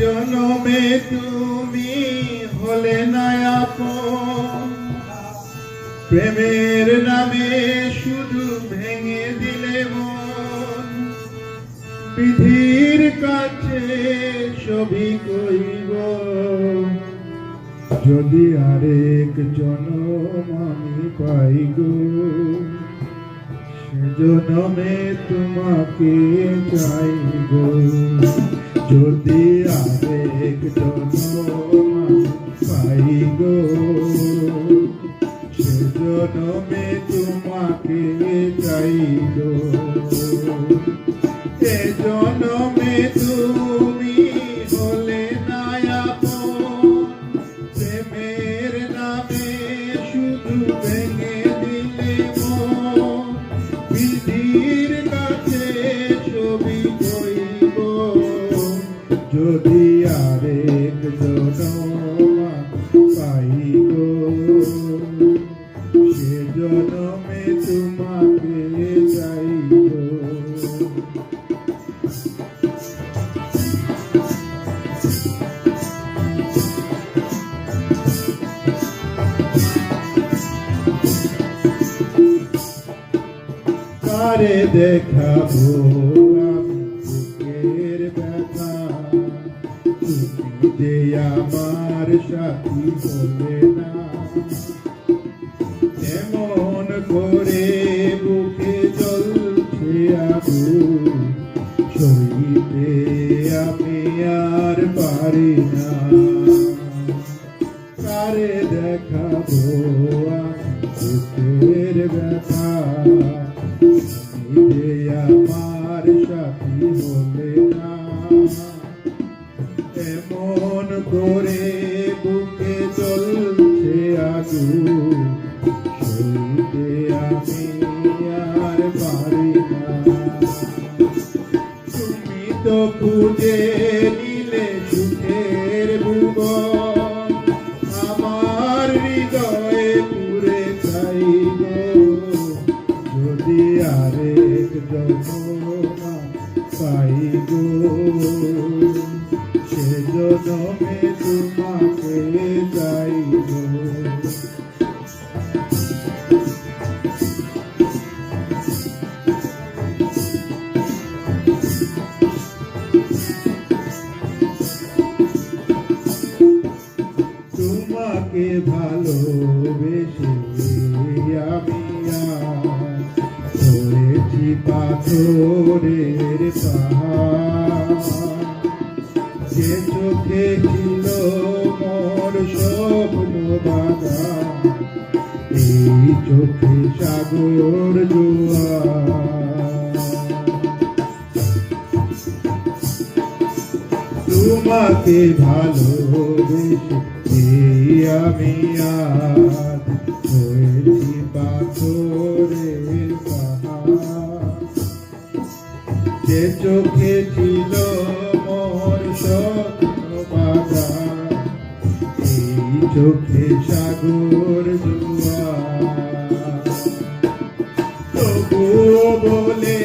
জনমে তুমি হলে না আপন, প্রেমের নামে শুধু ভেঙে দিলে মন। বিধির কাছে সবই কইব, যদি আরেক জনম আমি পাই গো, সে জনমে তোমাকে চাইব। যদি আরেক জনম আমি পাই গো, সে জনমে তোমাকে চাইব। এ জনমে তুমি হলে না আপন, প্রেমের নামে শুধু ভেঙে দিলে মন। বিধির কাছে ছবি কইব, যদি আরেক জনম পাই গো, সে জনমে তোমাকে চাইব। কারে দেখাবো আমি বুকের ব্যথা, তুমি যে আমার সাথী হলে না। এমন করে বুকে জ্বলছে আগুন, সইতে আমি আর পারি না। কারে দেখাবো আমি বুকের ব্যথা, তুমি যে আমার সাথী হলে না। এমন করে বুকে চলছে আগুন, সইতে আমি আর পারি না। তুমি তো খুঁজে নিলে সুখের ভুবন, আমার হৃদয়ে পুরে চাই গো, যদি আরেক জনম পাই গো, সে জনমে তোমাকে চাইব। তোমাকে ভালোবেসে আমি হয়েছি পাথরের পাহাড়। যে চোখে ছিল মোর স্বপ্ন বাঁধা, এই চোখে সাগর জোয়ার। তোমাকে ভালোবেসে আমি আজ হয়েছি পাথরের পাহাড়। যে চোখে ছিল মোর স্বপ্ন বাঁধা, এই চোখে সাগর জোয়ার। তবুও বলে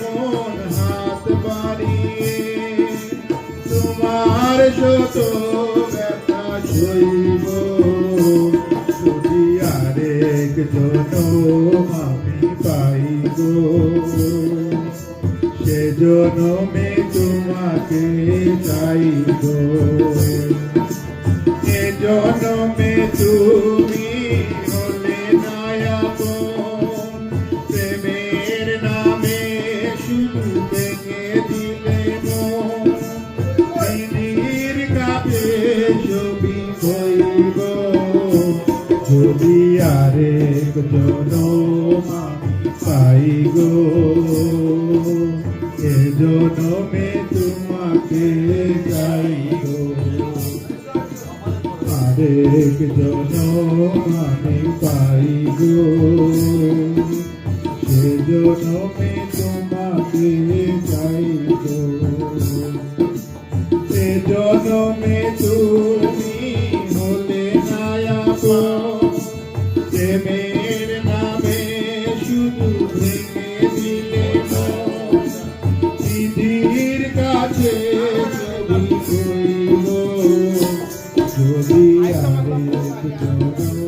মন হাত বাড়িয়ে, তোমার শত ব্যথা সইব, যদি আরেক জনম আমি পাই গো, সে জনমে তোমাকে চাইব। এ জনমে তুমি হলে না আপন, প্রেমের নামে শুধু ভেঙে দিলে মন। বিধির কাছে ছবি কইব, যদি আরেক জনম আমি পাই গো, এ জনমে তোমাকে চাইব। আরেক জনম আমি পাই গো, সে জনমে তোমাকে চাইব। সে জনমে তুমি হলে না আপন, প্রেমের নামে শুধু ভেঙে দিলে মন। বিধির কাছে ছবি কই যদি আরেক জনম